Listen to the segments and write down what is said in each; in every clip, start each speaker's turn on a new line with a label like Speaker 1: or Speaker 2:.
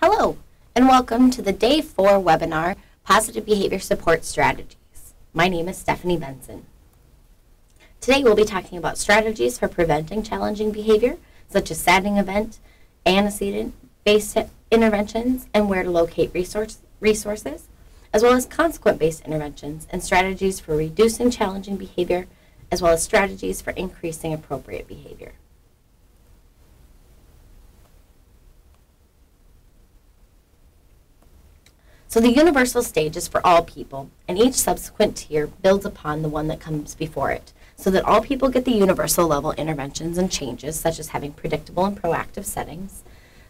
Speaker 1: Hello, and welcome to the Day 4 webinar, Positive Behavior Support Strategies. My name is Stephanie Benson. Today we'll be talking about strategies for preventing challenging behavior, such as setting event, antecedent-based interventions, and where to locate resources, as well as consequent-based interventions and strategies for reducing challenging behavior, as well as strategies for increasing appropriate behavior. So the universal stage is for all people, and each subsequent tier builds upon the one that comes before it, so that all people get the universal level interventions and changes, such as having predictable and proactive settings.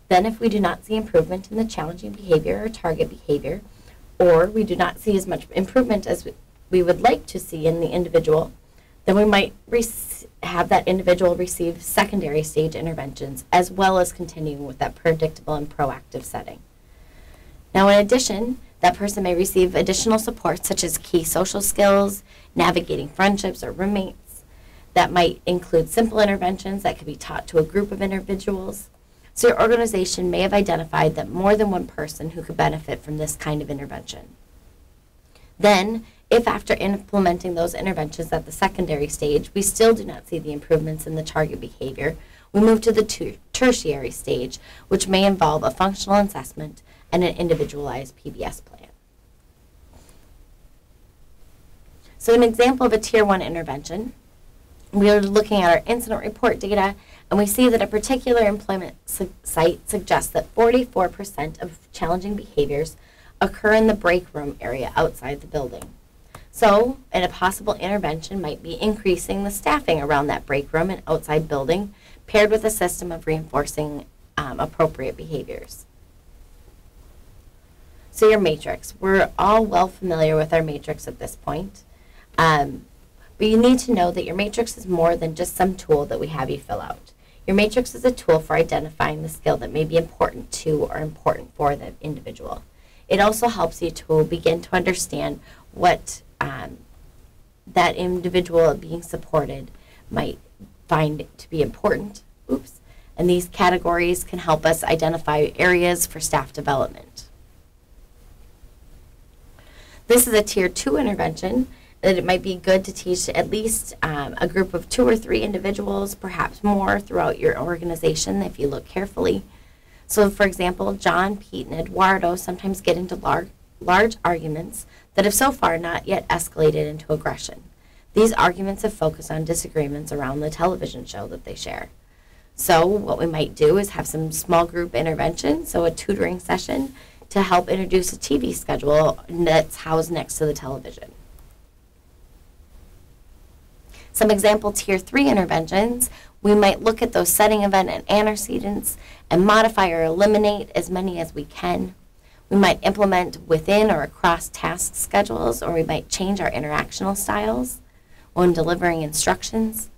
Speaker 1: Then if we do not see improvement in the challenging behavior or target behavior, or we do not see as much improvement as we would like to see in the individual, then we might have that individual receive secondary stage interventions, as well as continuing with that predictable and proactive setting. Now, in addition, that person may receive additional support such as key social skills, navigating friendships or roommates. That might include simple interventions that could be taught to a group of individuals. So your organization may have identified that more than one person who could benefit from this kind of intervention. Then, if after implementing those interventions at the secondary stage, we still do not see the improvements in the target behavior, we move to the tertiary stage, which may involve a functional assessment and an individualized PBS plan. So an example of a Tier 1 intervention, we are looking at our incident report data, and we see that a particular employment site suggests that 44% of challenging behaviors occur in the break room area outside the building. So, and a possible intervention might be increasing the staffing around that break room and outside building, paired with a system of reinforcing appropriate behaviors. So your matrix, we're all well familiar with our matrix at this point, but you need to know that your matrix is more than just some tool that we have you fill out. Your matrix is a tool for identifying the skill that may be important to or important for the individual. It also helps you to begin to understand what that individual being supported might find to be important. And these categories can help us identify areas for staff development. This is a Tier 2 intervention that it might be good to teach at least a group of 2 or 3 individuals, perhaps more throughout your organization if you look carefully. So for example, John, Pete, and Eduardo sometimes get into large arguments that have so far not yet escalated into aggression. These arguments have focused on disagreements around the television show that they share. So what we might do is have some small group intervention, so a tutoring session, to help introduce a TV schedule that's housed next to the television. Some example Tier 3 interventions, we might look at those setting event and antecedents and modify or eliminate as many as we can. We might implement within or across task schedules, or we might change our interactional styles when delivering instructions.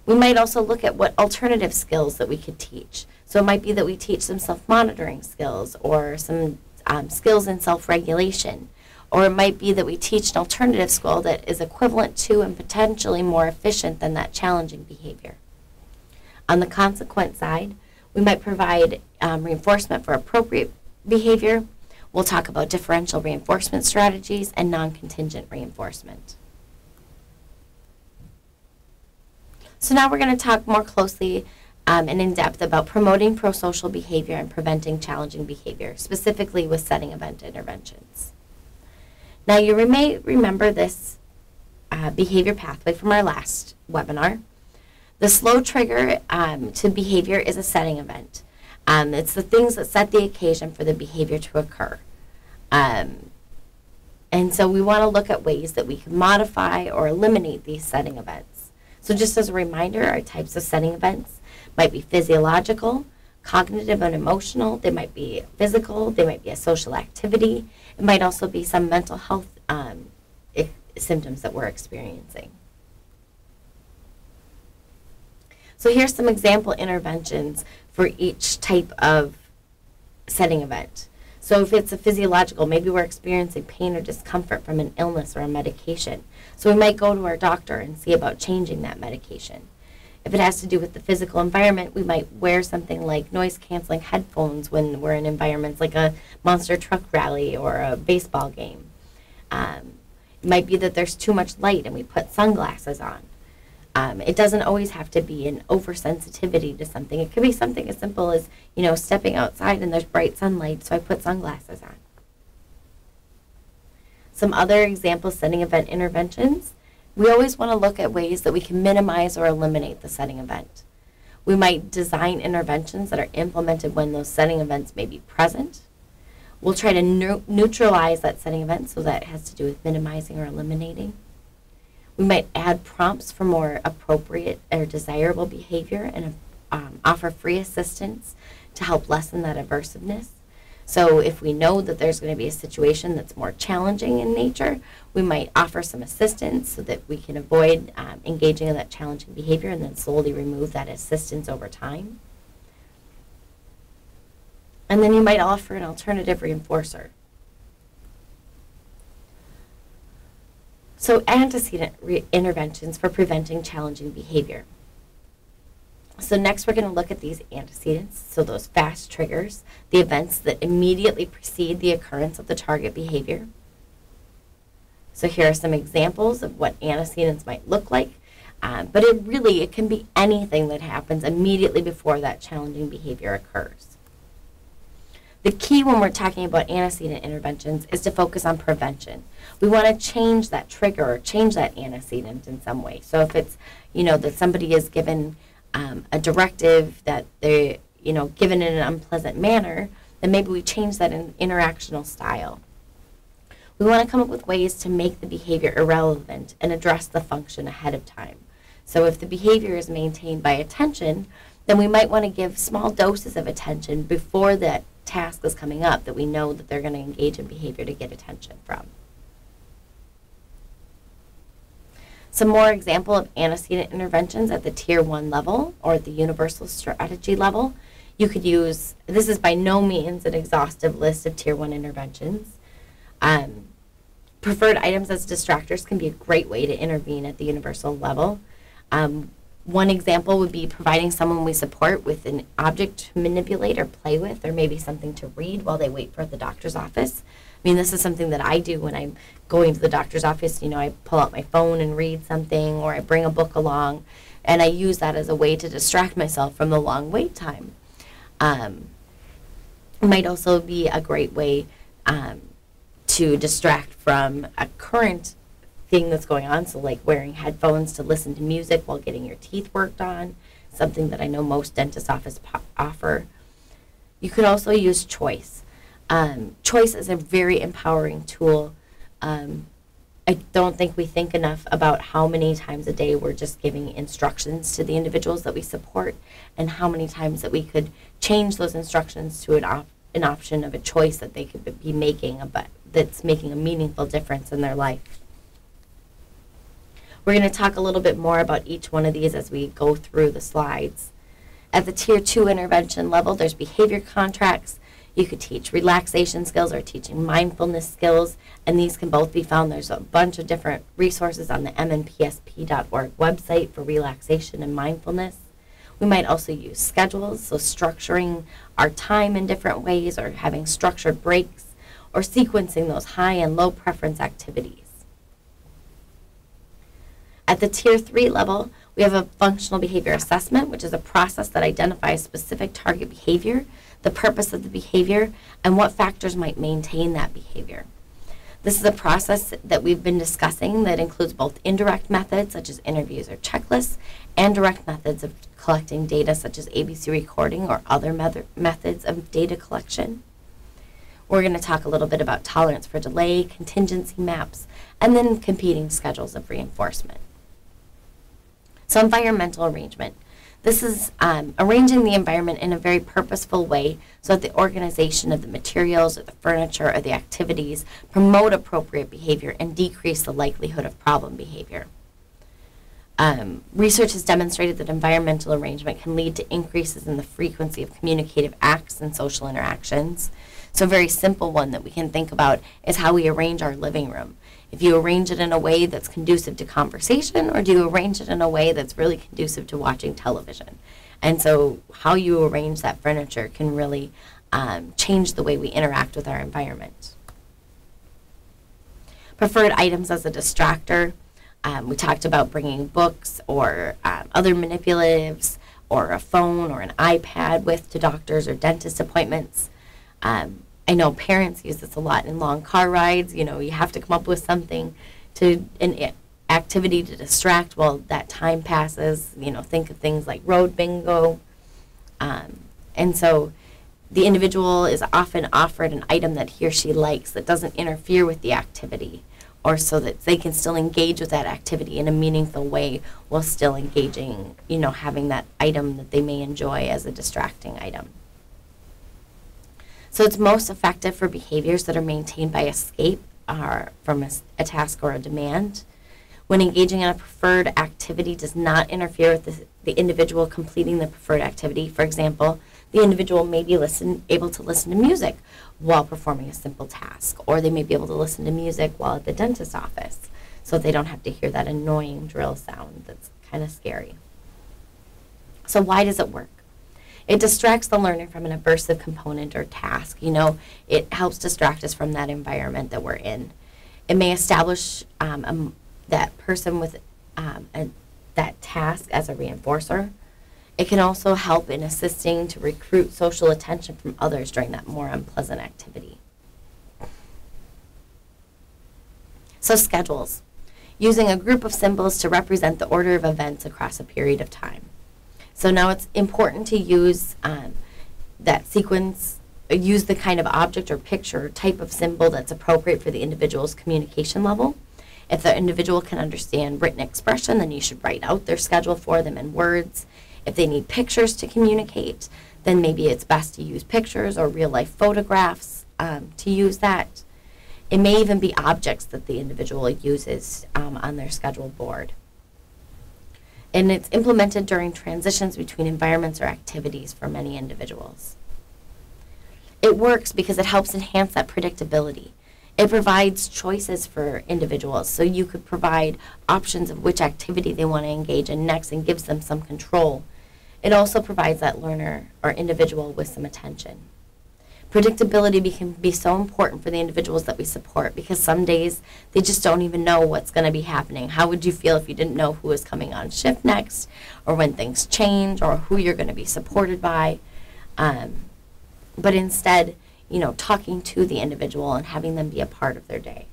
Speaker 1: We might also look at what alternative skills that we could teach. So it might be that we teach some self-monitoring skills or some skills in self-regulation. Or it might be that we teach an alternative skill that is equivalent to and potentially more efficient than that challenging behavior. On the consequent side, we might provide reinforcement for appropriate behavior. We'll talk about differential reinforcement strategies and non-contingent reinforcement. So now we're going to talk more closely and in depth about promoting pro-social behavior and preventing challenging behavior, specifically with setting event interventions. Now you may remember this behavior pathway from our last webinar. The slow trigger to behavior is a setting event. It's the things that set the occasion for the behavior to occur. And so we want to look at ways that we can modify or eliminate these setting events. So just as a reminder, our types of setting events might be physiological, cognitive and emotional, they might be physical, they might be a social activity, it might also be some mental health symptoms that we're experiencing. So here's some example interventions for each type of setting event. So if it's a physiological, maybe we're experiencing pain or discomfort from an illness or a medication. So we might go to our doctor and see about changing that medication. If it has to do with the physical environment, we might wear something like noise-canceling headphones when we're in environments like a monster truck rally or a baseball game. It might be that there's too much light and we put sunglasses on. It doesn't always have to be an oversensitivity to something. It could be something as simple as, stepping outside and there's bright sunlight, so I put sunglasses on. Some other example setting event interventions. We always want to look at ways that we can minimize or eliminate the setting event. We might design interventions that are implemented when those setting events may be present. We'll try to neutralize that setting event, so that has to do with minimizing or eliminating. We might add prompts for more appropriate or desirable behavior and offer free assistance to help lessen that aversiveness. So if we know that there's going to be a situation that's more challenging in nature, we might offer some assistance so that we can avoid engaging in that challenging behavior and then slowly remove that assistance over time. And then you might offer an alternative reinforcer. So antecedent interventions for preventing challenging behavior. So next we're going to look at these antecedents, so those fast triggers, the events that immediately precede the occurrence of the target behavior. So here are some examples of what antecedents might look like, but it can be anything that happens immediately before that challenging behavior occurs. The key when we're talking about antecedent interventions is to focus on prevention. We want to change that trigger or change that antecedent in some way. So if it's, that somebody is given a directive that they're, given in an unpleasant manner, then maybe we change that in interactional style. We want to come up with ways to make the behavior irrelevant and address the function ahead of time. So if the behavior is maintained by attention, then we might want to give small doses of attention before that task is coming up that we know that they're going to engage in behavior to get attention from. Some more example of antecedent interventions at the Tier 1 level or at the universal strategy level. You could use, this is by no means an exhaustive list of Tier 1 interventions. Preferred items as distractors can be a great way to intervene at the universal level. One example would be providing someone we support with an object to manipulate or play with, or maybe something to read while they wait for the doctor's office. I mean, this is something that I do when I'm going to the doctor's office. I pull out my phone and read something, or I bring a book along, and I use that as a way to distract myself from the long wait time. It might also be a great way to distract from a current thing that's going on, so like wearing headphones to listen to music while getting your teeth worked on, something that I know most dentist offices offer. You could also use choice. Choice is a very empowering tool. I don't think we think enough about how many times a day we're just giving instructions to the individuals that we support, and how many times that we could change those instructions to an option of a choice that they could be making, that's making a meaningful difference in their life. We're going to talk a little bit more about each one of these as we go through the slides. At the Tier 2 intervention level, there's behavior contracts. You could teach relaxation skills or teaching mindfulness skills, and these can both be found. There's a bunch of different resources on the mnpsp.org website for relaxation and mindfulness. We might also use schedules, so structuring our time in different ways, or having structured breaks, or sequencing those high and low preference activities. At the Tier 3 level, we have a functional behavior assessment, which is a process that identifies specific target behavior, the purpose of the behavior, and what factors might maintain that behavior. This is a process that we've been discussing that includes both indirect methods, such as interviews or checklists, and direct methods of collecting data, such as ABC recording or other methods of data collection. We're going to talk a little bit about tolerance for delay, contingency maps, and then competing schedules of reinforcement. So environmental arrangement. This is arranging the environment in a very purposeful way so that the organization of the materials or the furniture or the activities promote appropriate behavior and decrease the likelihood of problem behavior. Research has demonstrated that environmental arrangement can lead to increases in the frequency of communicative acts and social interactions. So a very simple one that we can think about is how we arrange our living room. If you arrange it in a way that's conducive to conversation, or do you arrange it in a way that's really conducive to watching television? And so how you arrange that furniture can really change the way we interact with our environment. Preferred items as a distractor. We talked about bringing books or other manipulatives or a phone or an iPad with to doctors or dentist appointments. I know parents use this a lot in long car rides. You know, you have to come up with something an activity to distract while that time passes. You know, think of things like road bingo. And so the individual is often offered an item that he or she likes that doesn't interfere with the activity, or so that they can still engage with that activity in a meaningful way while still engaging, you know, having that item that they may enjoy as a distracting item. So it's most effective for behaviors that are maintained by escape from a task or a demand. When engaging in a preferred activity does not interfere with the individual completing the preferred activity. For example, the individual may be able to listen to music while performing a simple task, or they may be able to listen to music while at the dentist's office, so they don't have to hear that annoying drill sound that's kind of scary. So why does it work? It distracts the learner from an aversive component or task. You know, it helps distract us from that environment that we're in. It may establish that person with that task as a reinforcer. It can also help in assisting to recruit social attention from others during that more unpleasant activity. So schedules. Using a group of symbols to represent the order of events across a period of time. So now it's important to use that sequence, use the kind of object or picture or type of symbol that's appropriate for the individual's communication level. If the individual can understand written expression, then you should write out their schedule for them in words. If they need pictures to communicate, then maybe it's best to use pictures or real-life photographs to use that. It may even be objects that the individual uses on their schedule board. And it's implemented during transitions between environments or activities for many individuals. It works because it helps enhance that predictability. It provides choices for individuals, so you could provide options of which activity they want to engage in next and gives them some control. It also provides that learner or individual with some attention. Predictability can be so important for the individuals that we support, because some days they just don't even know what's going to be happening. How would you feel if you didn't know who is coming on shift next, or when things change, or who you're going to be supported by? But instead, you know, talking to the individual and having them be a part of their day.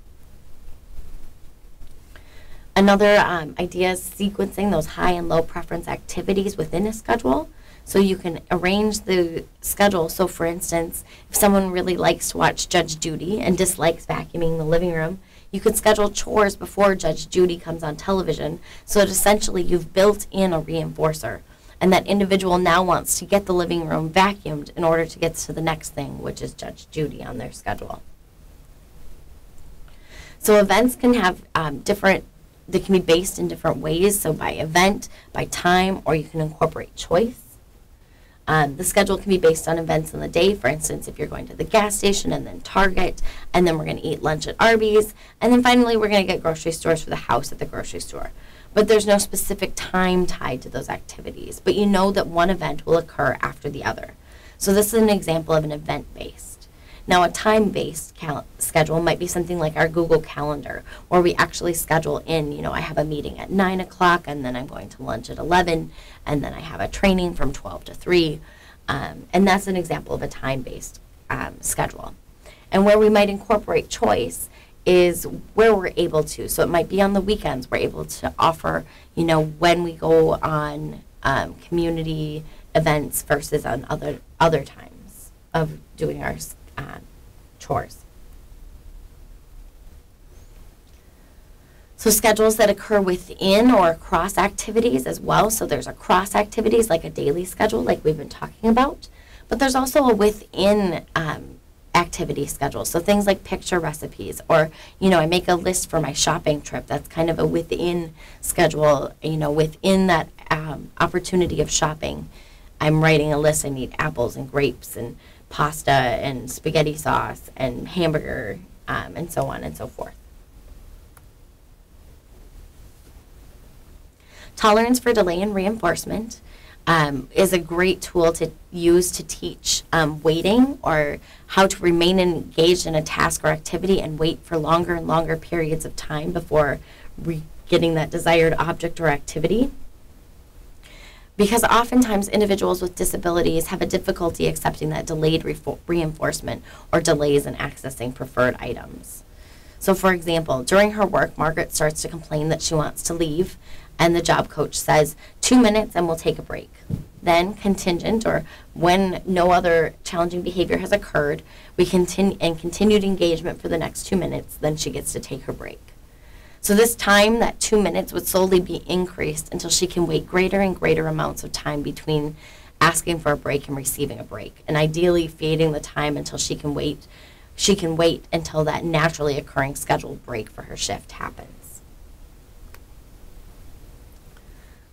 Speaker 1: Another idea is sequencing those high and low preference activities within a schedule. So you can arrange the schedule. So for instance, if someone really likes to watch Judge Judy and dislikes vacuuming the living room, you could schedule chores before Judge Judy comes on television, so that essentially you've built in a reinforcer. And that individual now wants to get the living room vacuumed in order to get to the next thing, which is Judge Judy on their schedule. So events can have they can be based in different ways. So by event, by time, or you can incorporate choice. The schedule can be based on events in the day. For instance, if you're going to the gas station and then Target, and then we're going to eat lunch at Arby's, and then finally we're going to get grocery stores for the house at the grocery store. But there's no specific time tied to those activities. But you know that one event will occur after the other. So this is an example of an event-based. Now, a time-based schedule might be something like our Google Calendar, where we actually schedule in, you know, I have a meeting at 9 o'clock, and then I'm going to lunch at 11, and then I have a training from 12 to 3. And that's an example of a time-based schedule. And where we might incorporate choice is where we're able to. So it might be on the weekends we're able to offer, you know, when we go on community events versus on other times of doing our chores. So schedules that occur within or across activities as well. So there's across activities like a daily schedule like we've been talking about, but there's also a within activity schedule. So things like picture recipes, or, I make a list for my shopping trip. That's kind of a within schedule, within that opportunity of shopping. I'm writing a list. I need apples and grapes and pasta and spaghetti sauce and hamburger, and so on and so forth. Tolerance for delay and reinforcement is a great tool to use to teach waiting, or how to remain engaged in a task or activity and wait for longer and longer periods of time before getting that desired object or activity. Because oftentimes individuals with disabilities have a difficulty accepting that delayed reinforcement or delays in accessing preferred items. So for example, during her work, Margaret starts to complain that she wants to leave, and the job coach says, 2 minutes and we'll take a break. Then contingent, or when no other challenging behavior has occurred, we continued engagement for the next 2 minutes, then she gets to take her break. So this time, that 2 minutes, would slowly be increased until she can wait greater and greater amounts of time between asking for a break and receiving a break, and ideally fading the time until she can wait until that naturally occurring scheduled break for her shift happens.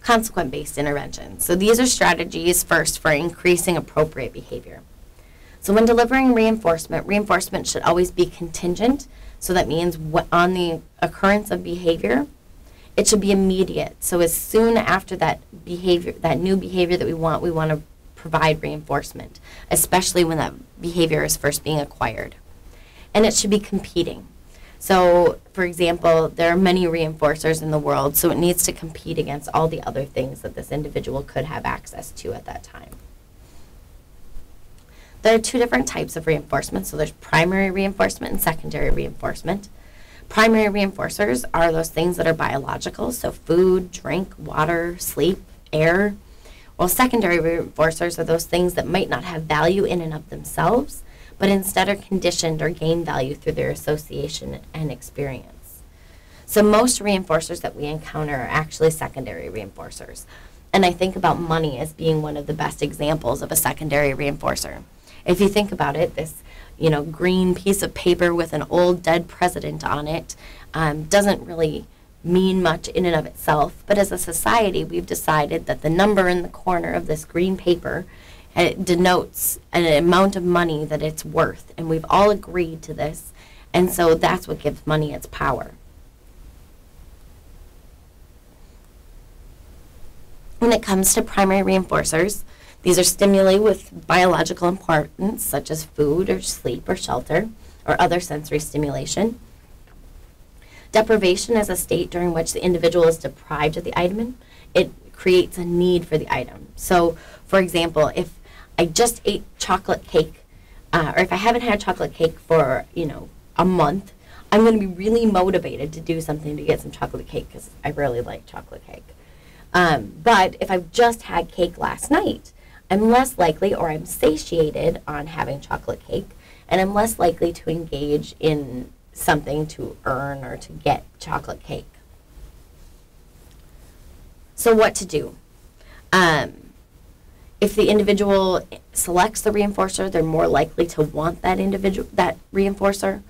Speaker 1: Consequent-based interventions. So these are strategies first for increasing appropriate behavior. So when delivering reinforcement should always be contingent. So that means on the occurrence of behavior, it should be immediate. So as soon after that behavior, that new behavior that we want to provide reinforcement, especially when that behavior is first being acquired. And it should be competing. So, for example, there are many reinforcers in the world, so it needs to compete against all the other things that this individual could have access to at that time. There are two different types of reinforcement. So there's primary reinforcement and secondary reinforcement. Primary reinforcers are those things that are biological, so food, drink, water, sleep, air. While secondary reinforcers are those things that might not have value in and of themselves, but instead are conditioned or gain value through their association and experience. So most reinforcers that we encounter are actually secondary reinforcers. And I think about money as being one of the best examples of a secondary reinforcer. If you think about it, this green piece of paper with an old dead president on it doesn't really mean much in and of itself. But as a society, we've decided that the number in the corner of this green paper, it denotes an amount of money that it's worth, and we've all agreed to this, and so that's what gives money its power. When it comes to primary reinforcers, these are stimuli with biological importance, such as food or sleep or shelter or other sensory stimulation. Deprivation is a state during which the individual is deprived of the item. It creates a need for the item. So, for example, if I just ate chocolate cake, or if I haven't had chocolate cake for, a month, I'm going to be really motivated to do something to get some chocolate cake because I really like chocolate cake. But if I've just had cake last night, I'm less likely, or I'm satiated on having chocolate cake, and I'm less likely to engage in something to earn or to get chocolate cake. So what to do? If the individual selects the reinforcer, they're more likely to want that reinforcer.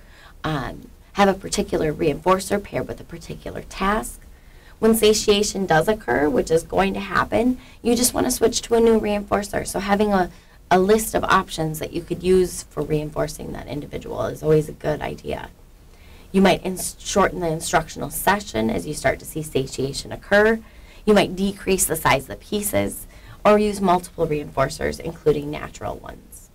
Speaker 1: Have a particular reinforcer paired with a particular task. When satiation does occur, which is going to happen, you just want to switch to a new reinforcer. So having a list of options that you could use for reinforcing that individual is always a good idea. You might shorten the instructional session as you start to see satiation occur. You might decrease the size of the pieces, or use multiple reinforcers, including natural ones.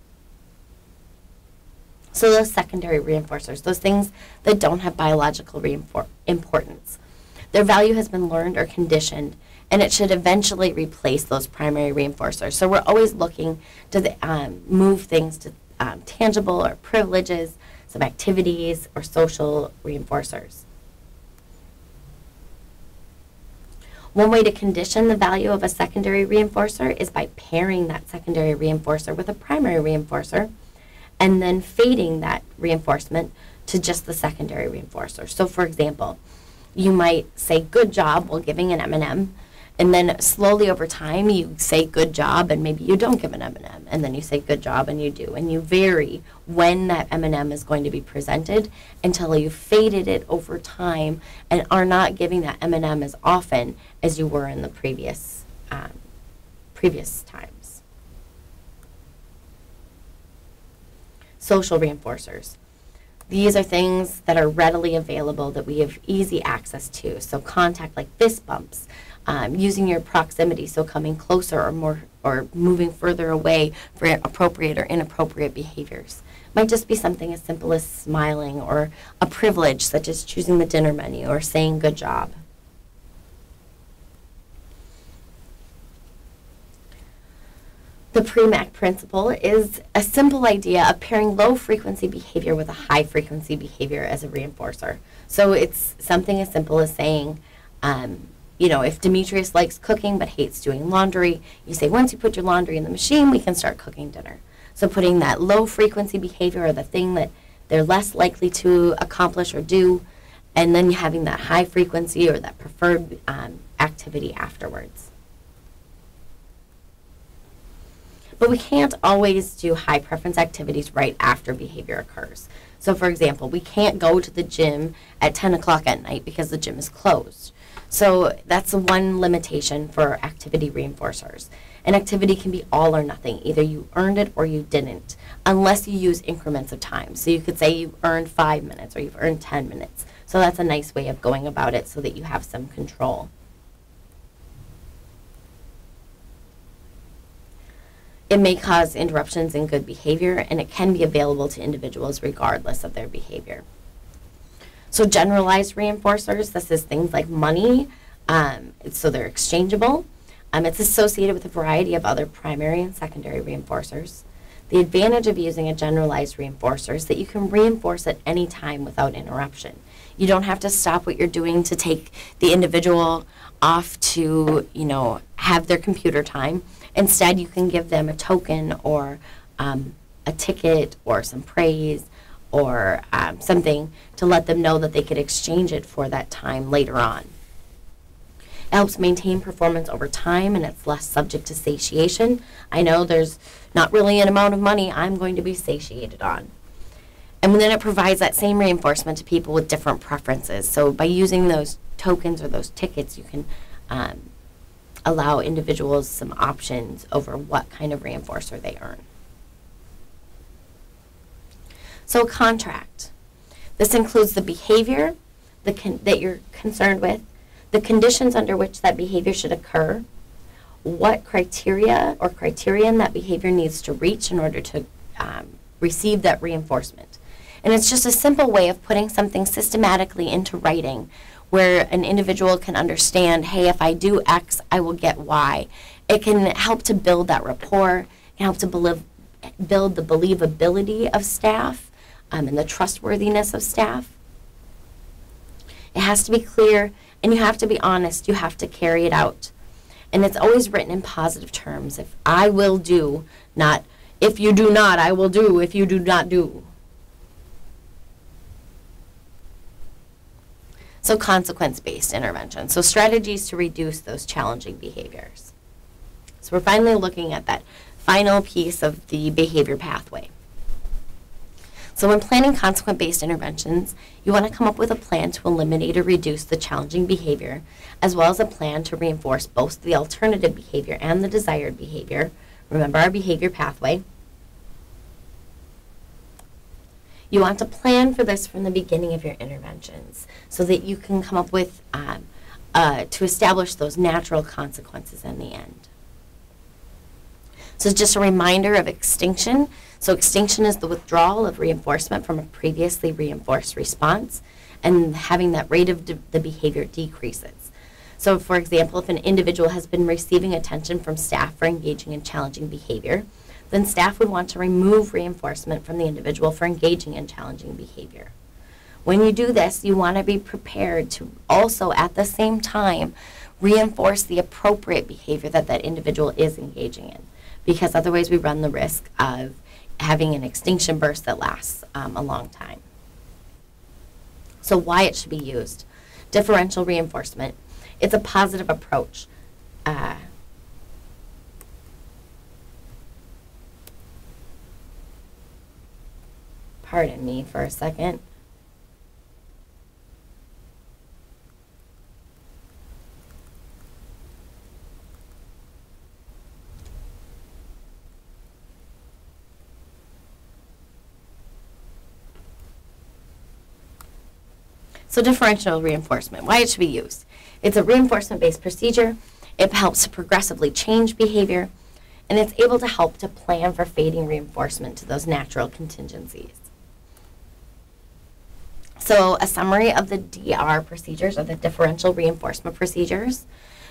Speaker 1: So those secondary reinforcers, those things that don't have biological importance, their value has been learned or conditioned, and it should eventually replace those primary reinforcers. So we're always looking to move things to tangible or privileges, some activities, or social reinforcers. One way to condition the value of a secondary reinforcer is by pairing that secondary reinforcer with a primary reinforcer and then fading that reinforcement to just the secondary reinforcer. So for example, you might say good job while giving an M&M, And then slowly over time, you say good job, and maybe you don't give an M&M, and then you say good job, and you do. And you vary when that M&M is going to be presented until you've faded it over time and are not giving that M&M as often as you were in the previous times. Social reinforcers. These are things that are readily available that we have easy access to. So contact like fist bumps, using your proximity, so coming closer or moving further away for appropriate or inappropriate behaviors. Might just be something as simple as smiling, or a privilege such as choosing the dinner menu or saying good job. The PREMAC principle is a simple idea of pairing low-frequency behavior with a high-frequency behavior as a reinforcer. So it's something as simple as saying, if Demetrius likes cooking but hates doing laundry, you say, once you put your laundry in the machine, we can start cooking dinner. So putting that low-frequency behavior, or the thing that they're less likely to accomplish or do, and then having that high-frequency or that preferred activity afterwards. But we can't always do high preference activities right after behavior occurs. So for example, we can't go to the gym at 10 o'clock at night because the gym is closed. So that's one limitation for activity reinforcers. An activity can be all or nothing. Either you earned it or you didn't, unless you use increments of time. So you could say you earned 5 minutes or you've earned 10 minutes. So that's a nice way of going about it so that you have some control. It may cause interruptions in good behavior, and it can be available to individuals regardless of their behavior. So generalized reinforcers, this is things like money, so they're exchangeable. It's associated with a variety of other primary and secondary reinforcers. The advantage of using a generalized reinforcer is that you can reinforce at any time without interruption. You don't have to stop what you're doing to take the individual off to, have their computer time. Instead, you can give them a token or a ticket or some praise or something to let them know that they could exchange it for that time later on. It helps maintain performance over time, and it's less subject to satiation. I know there's not really an amount of money I'm going to be satiated on. And then it provides that same reinforcement to people with different preferences. So by using those tokens or those tickets, you can allow individuals some options over what kind of reinforcer they earn. So a contract. This includes the behavior that you're concerned with, the conditions under which that behavior should occur, what criteria or criterion that behavior needs to reach in order to receive that reinforcement. And it's just a simple way of putting something systematically into writing where an individual can understand, hey, if I do X, I will get Y. It can help to build that rapport, it can help to build the believability of staff and the trustworthiness of staff. It has to be clear, and you have to be honest. You have to carry it out. And it's always written in positive terms. If I will do, not if you do not, I will do, if you do not do. So consequence-based intervention. So strategies to reduce those challenging behaviors. So we're finally looking at that final piece of the behavior pathway. So when planning consequence-based interventions, you want to come up with a plan to eliminate or reduce the challenging behavior, as well as a plan to reinforce both the alternative behavior and the desired behavior. Remember our behavior pathway. You want to plan for this from the beginning of your interventions so that you can come up with, to establish those natural consequences in the end. So just a reminder of extinction. So extinction is the withdrawal of reinforcement from a previously reinforced response, and having that rate of the behavior decreases. So for example, if an individual has been receiving attention from staff for engaging in challenging behavior, then staff would want to remove reinforcement from the individual for engaging in challenging behavior. When you do this, you want to be prepared to also at the same time reinforce the appropriate behavior that that individual is engaging in, because otherwise we run the risk of having an extinction burst that lasts a long time. So why it should be used. Differential reinforcement. It's a positive approach. pardon me for a second. So differential reinforcement, why it should be used. It's a reinforcement-based procedure. It helps to progressively change behavior, and it's able to help to plan for fading reinforcement to those natural contingencies. So a summary of the DR procedures, or the differential reinforcement procedures.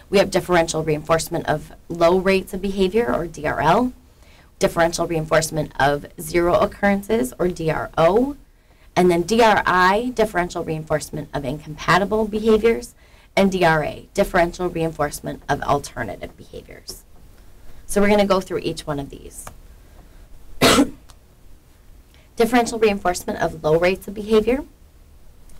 Speaker 1: We have differential reinforcement of low rates of behavior, or DRL, differential reinforcement of zero occurrences, or DRO, and then DRI, differential reinforcement of incompatible behaviors, and DRA, differential reinforcement of alternative behaviors. So we're going to go through each one of these. Differential reinforcement of low rates of behavior.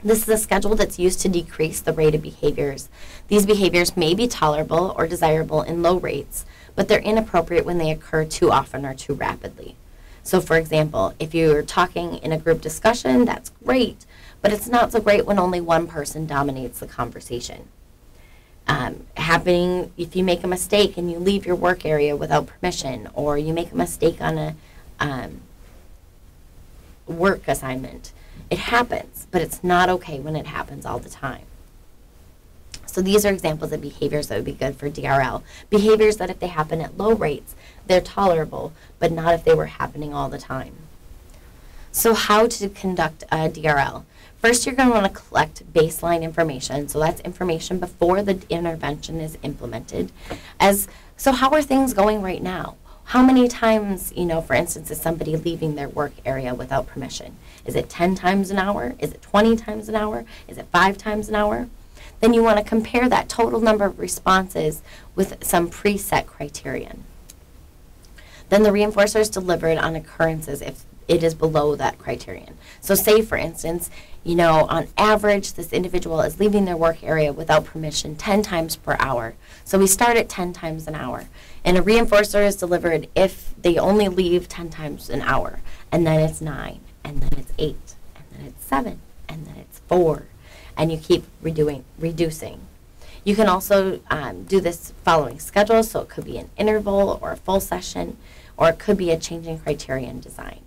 Speaker 1: This is a schedule that's used to decrease the rate of behaviors. These behaviors may be tolerable or desirable in low rates, but they're inappropriate when they occur too often or too rapidly. So for example, if you're talking in a group discussion, that's great, but it's not so great when only one person dominates the conversation. Happening if you make a mistake and you leave your work area without permission, or you make a mistake on a work assignment. It happens, but it's not okay when it happens all the time. So these are examples of behaviors that would be good for DRL. Behaviors that if they happen at low rates, they're tolerable, but not if they were happening all the time. So how to conduct a DRL? First, you're going to want to collect baseline information. So that's information before the intervention is implemented. So how are things going right now? How many times, for instance, is somebody leaving their work area without permission? Is it 10 times an hour? Is it 20 times an hour? Is it 5 times an hour? Then you want to compare that total number of responses with some preset criterion. Then the reinforcer is delivered on occurrences if it is below that criterion. So say, for instance, on average, this individual is leaving their work area without permission 10 times per hour. So we start at 10 times an hour. And a reinforcer is delivered if they only leave 10 times an hour. And then it's 9, and then it's 8, and then it's 7, and then it's 4. And you keep reducing. You can also do this following schedule, so it could be an interval or a full session, or it could be a changing criterion design.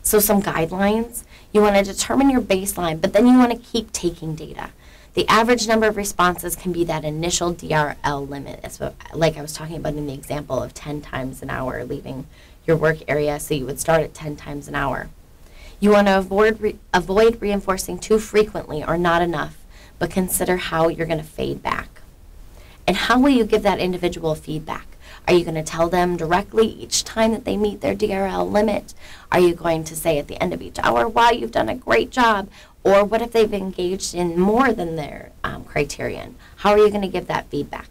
Speaker 1: So some guidelines. You want to determine your baseline, but then you want to keep taking data. The average number of responses can be that initial DRL limit. That's what, like I was talking about in the example of 10 times an hour leaving your work area, so you would start at 10 times an hour. You want to avoid reinforcing too frequently or not enough, but consider how you're going to fade back. And how will you give that individual feedback? Are you going to tell them directly each time that they meet their DRL limit? Are you going to say at the end of each hour, wow, you've done a great job? Or what if they've engaged in more than their criterion? How are you going to give that feedback?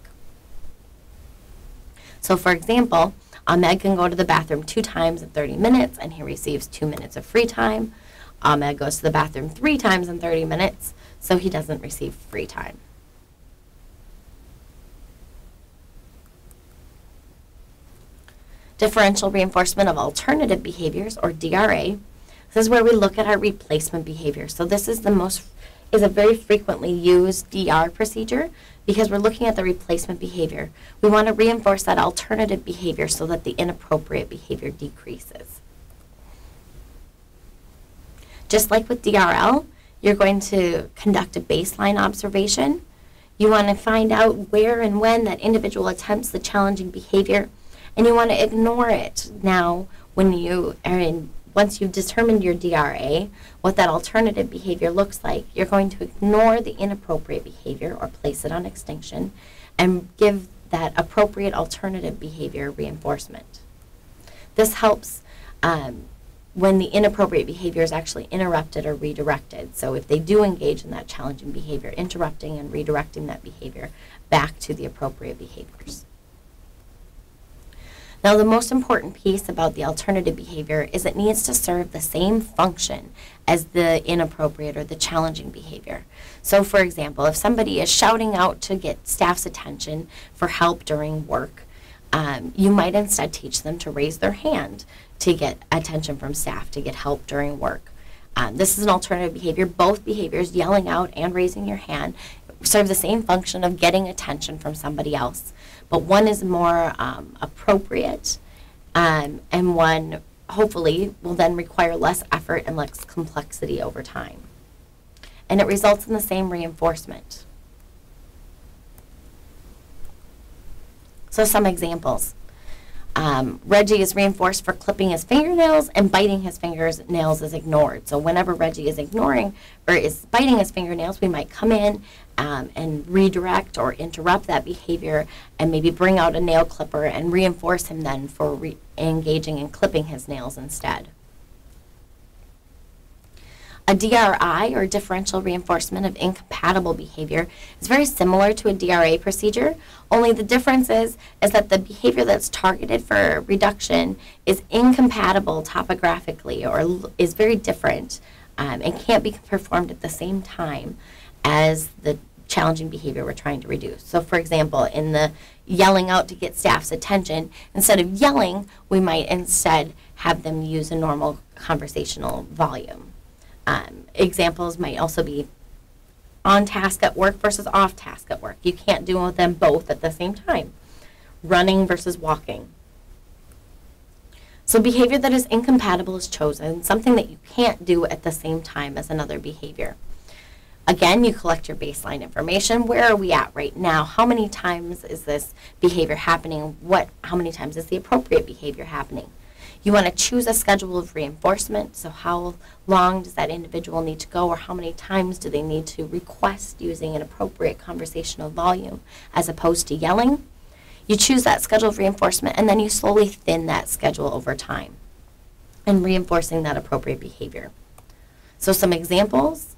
Speaker 1: So for example, Ahmed can go to the bathroom 2 times in 30 minutes, and he receives 2 minutes of free time. Ahmed goes to the bathroom 3 times in 30 minutes, so he doesn't receive free time. Differential reinforcement of alternative behaviors, or DRA. This is where we look at our replacement behavior. So this is a very frequently used DR procedure because we're looking at the replacement behavior. We want to reinforce that alternative behavior so that the inappropriate behavior decreases. Just like with DRL, you're going to conduct a baseline observation. You want to find out where and when that individual attempts the challenging behavior, and you want to ignore it now when you are in. Once you've determined your DRA, what that alternative behavior looks like, you're going to ignore the inappropriate behavior or place it on extinction and give that appropriate alternative behavior reinforcement. This helps when the inappropriate behavior is actually interrupted or redirected. So if they do engage in that challenging behavior, interrupting and redirecting that behavior back to the appropriate behaviors. Now, the most important piece about the alternative behavior is it needs to serve the same function as the inappropriate or the challenging behavior. So, for example, if somebody is shouting out to get staff's attention for help during work, you might instead teach them to raise their hand to get attention from staff, to get help during work. This is an alternative behavior. Both behaviors, yelling out and raising your hand, serve the same function of getting attention from somebody else. But one is more appropriate, and one hopefully will then require less effort and less complexity over time. And it results in the same reinforcement. So some examples. Reggie is reinforced for clipping his fingernails, and biting his fingernails is ignored. So whenever Reggie is ignoring or is biting his fingernails, we might come in and redirect or interrupt that behavior and maybe bring out a nail clipper and reinforce him then for engaging in clipping his nails instead. A DRI, or differential reinforcement of incompatible behavior, is very similar to a DRA procedure, only the difference is that the behavior that's targeted for reduction is incompatible topographically, or is very different and can't be performed at the same time as the challenging behavior we're trying to reduce. So, for example, in the yelling out to get staff's attention, instead of yelling, we might instead have them use a normal conversational volume. Examples might also be on task at work versus off task at work. You can't do them both at the same time. Running versus walking. So behavior that is incompatible is chosen, something that you can't do at the same time as another behavior. Again, you collect your baseline information. Where are we at right now? How many times is this behavior happening? How many times is the appropriate behavior happening? You want to choose a schedule of reinforcement, so how long does that individual need to go, or how many times do they need to request using an appropriate conversational volume as opposed to yelling. You choose that schedule of reinforcement, and then you slowly thin that schedule over time and reinforcing that appropriate behavior. So some examples,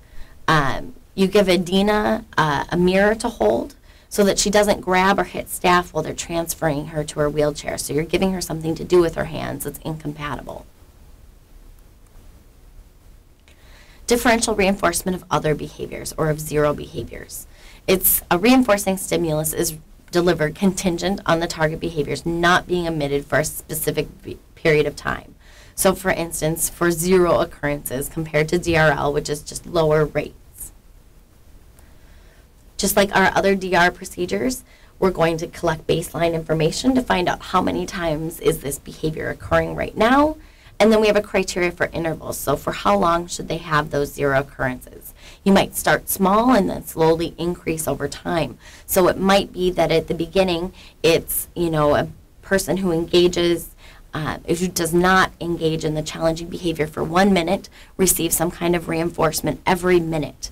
Speaker 1: you give Adina a mirror to hold so that she doesn't grab or hit staff while they're transferring her to her wheelchair. So you're giving her something to do with her hands that's incompatible. Differential reinforcement of other behaviors, or of zero behaviors. It's a reinforcing stimulus is delivered contingent on the target behaviors not being emitted for a specific period of time. So for instance, for zero occurrences compared to DRL, which is just lower rates. Just like our other DR procedures, we're going to collect baseline information to find out how many times is this behavior occurring right now, and then we have a criteria for intervals. So for how long should they have those zero occurrences? You might start small and then slowly increase over time. So it might be that at the beginning, it's a person who engages, who does not engage in the challenging behavior for 1 minute, receives some kind of reinforcement every minute.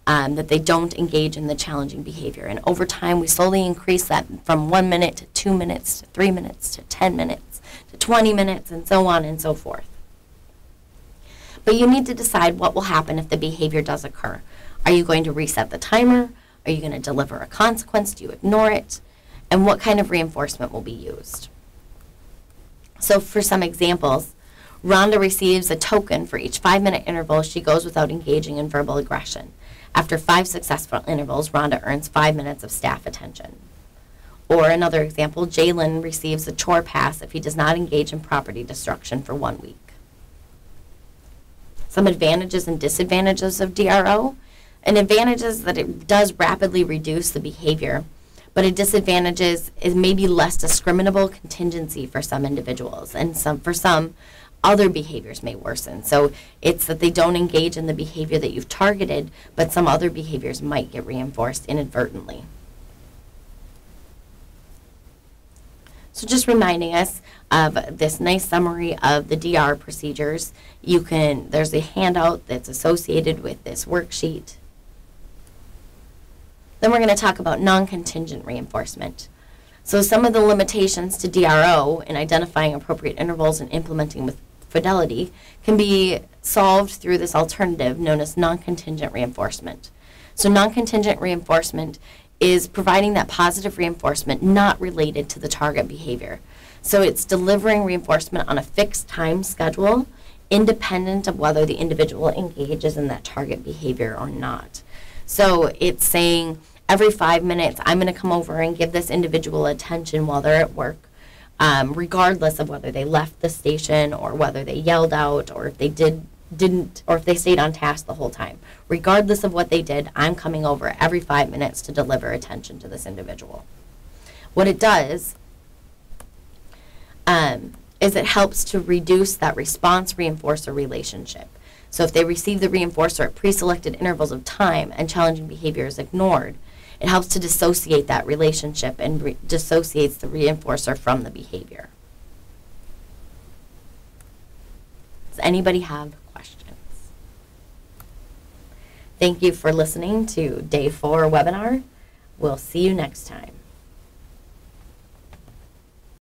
Speaker 1: That they don't engage in the challenging behavior. And over time, we slowly increase that from 1 minute to 2 minutes to 3 minutes to 10 minutes to 20 minutes and so on and so forth. But you need to decide what will happen if the behavior does occur. Are you going to reset the timer? Are you going to deliver a consequence? Do you ignore it? And what kind of reinforcement will be used? So for some examples, Rhonda receives a token for each 5-minute interval she goes without engaging in verbal aggression. After 5 successful intervals, Rhonda earns 5 minutes of staff attention. Or another example, Jalen receives a chore pass if he does not engage in property destruction for 1 week. Some advantages and disadvantages of DRO. An advantage is that it does rapidly reduce the behavior, but a disadvantage is maybe less discriminable contingency for some individuals, and for some, other behaviors may worsen. So it's that they don't engage in the behavior that you've targeted, but some other behaviors might get reinforced inadvertently. So just reminding us of this nice summary of the DR procedures. There's a handout that's associated with this worksheet. Then we're going to talk about non-contingent reinforcement. So some of the limitations to DRO in identifying appropriate intervals and implementing with fidelity can be solved through this alternative known as non-contingent reinforcement. So non-contingent reinforcement is providing that positive reinforcement not related to the target behavior. So it's delivering reinforcement on a fixed time schedule, independent of whether the individual engages in that target behavior or not. So it's saying every 5 minutes, I'm going to come over and give this individual attention while they're at work, regardless of whether they left the station or whether they yelled out or if they didn't, or if they stayed on task the whole time. Regardless of what they did, I'm coming over every 5 minutes to deliver attention to this individual. What it does is it helps to reduce that response reinforcer relationship. So if they receive the reinforcer at pre-selected intervals of time and challenging behavior is ignored, it helps to dissociate that relationship and dissociates the reinforcer from the behavior. Does anybody have questions? Thank you for listening to Day 4 webinar. We'll see you next time.